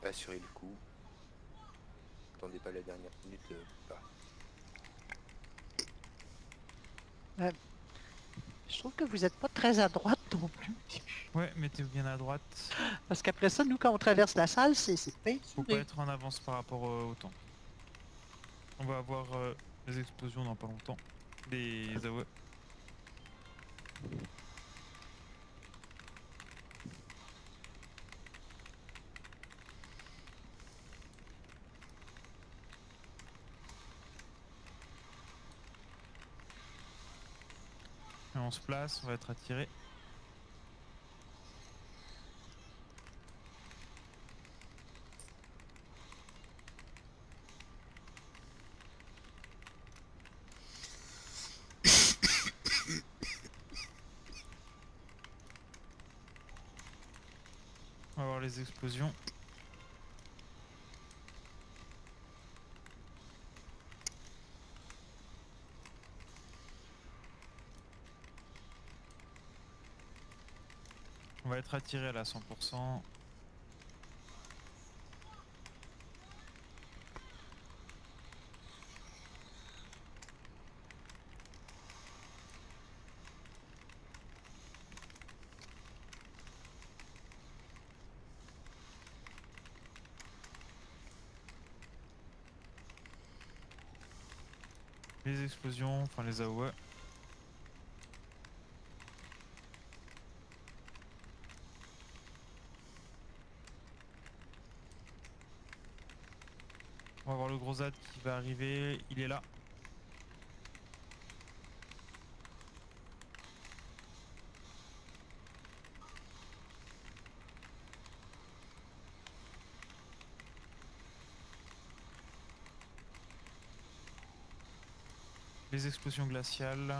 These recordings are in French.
Assurez le coup. Attendez pas la dernière minute. Pas. Je trouve que vous n'êtes pas très à droite non plus. Ouais, mettez-vous bien à droite. Parce qu'après ça, nous, quand on traverse la salle, c'est Faut pas peinturé. être en avance par rapport au temps. On va avoir des explosions dans pas longtemps. Des AOE. Et on se place, on va être attiré. On va voir les explosions. On va être attiré à la 100%. Les explosions, enfin les AOE. On va voir le gros ZAD qui va arriver. Il est là. Les explosions glaciales.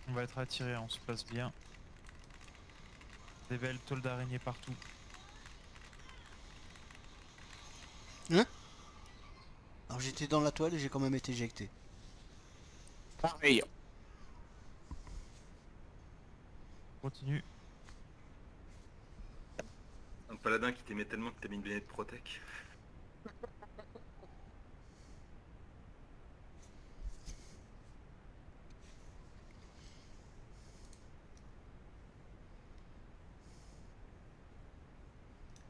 On va être attiré, on se place bien. Des belles tôles d'araignée partout. Hein? Alors j'étais dans la toile et j'ai quand même été éjecté. Pareil. Continue. Un paladin qui t'aimait tellement que t'as mis une baïonnette Protec.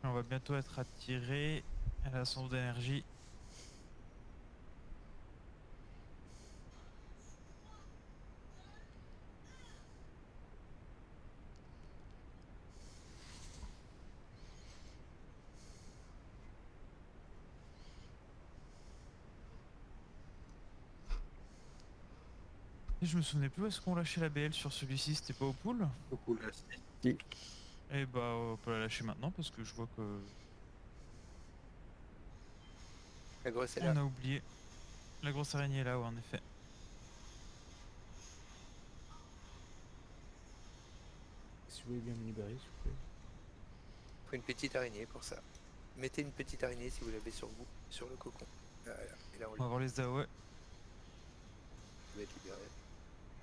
On va bientôt être attiré à la source d'énergie. Et je me souvenais plus où est-ce qu'on lâchait la BL sur celui-ci, c'était pas au pool? Beaucoup là, si. Et bah on peut la lâcher maintenant parce que je vois que La grosse est on là. a oublié. La grosse araignée est là, ouais, en effet. Si vous voulez bien me libérer, s'il vous plaît. Faut une petite araignée pour ça. Mettez une petite araignée si vous l'avez sur vous, sur le cocon. Voilà. Et là on On va voir les AOE. va être libéré.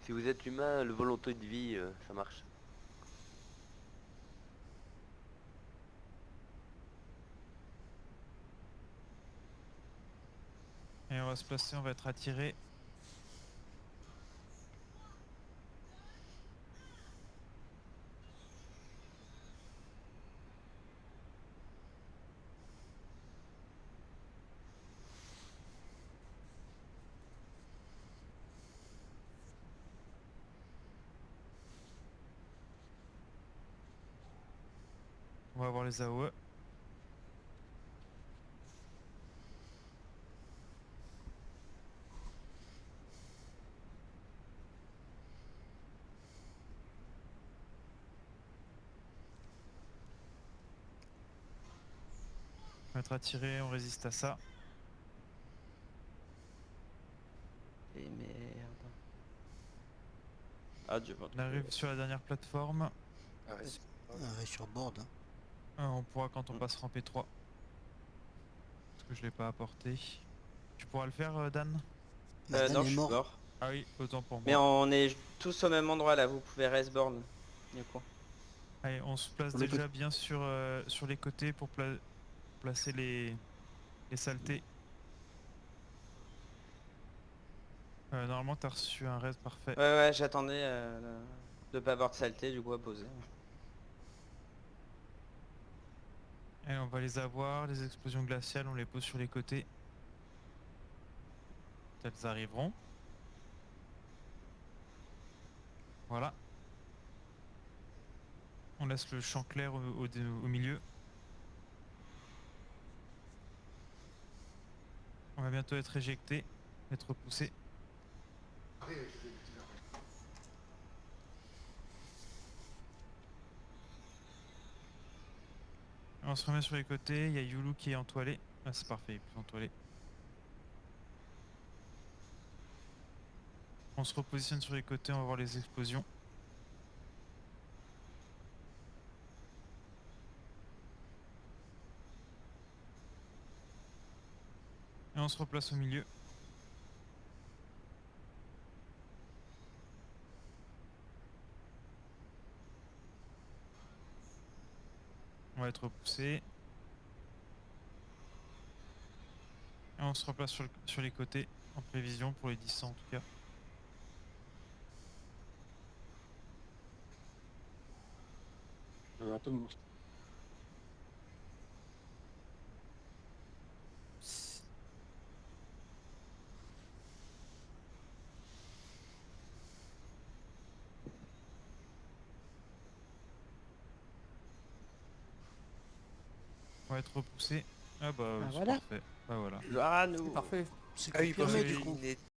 Si vous êtes humain, le volonté de vie, ça marche. Et on va se placer, on va être attiré. On va voir les AOE. On va être attiré, on résiste à ça. Et merde. Ah, j'ai pas On arrive sur la dernière plateforme. Ah, ouais, Ouais, sur board. Hein. On pourra quand on passera en P3. Parce que je l'ai pas apporté. Tu pourras le faire, Dan? Madame non, est je suis mort. mort. Ah oui, autant pour moi. Mais on est tous au même endroit là, vous pouvez respawn. Du coup. Allez, on se place On est déjà bien sur les côtés pour placer les saletés. Normalement, t'as reçu un raid parfait. Ouais, j'attendais de pas avoir de saleté, du coup à poser. Et on va les avoir, les explosions glaciales, on les pose sur les côtés. Elles arriveront. Voilà. On laisse le champ clair au milieu. On va bientôt être éjecté, être repoussé. On se remet sur les côtés, il y a Yulu qui est entoilé. Ah c'est parfait, il est plus entoilé. On se repositionne sur les côtés, on va voir les explosions. Et on se replace au milieu. On va être repoussé. Et on se replace sur les côtés, en prévision pour les 10 en tout cas. Un peu de monstre. On va être repoussé. Ah bah Ah, c'est voilà. parfait. Bah voilà. Gloire à nous. Parfait. C'est Ah oui, parce confirmé que du coup. il n'est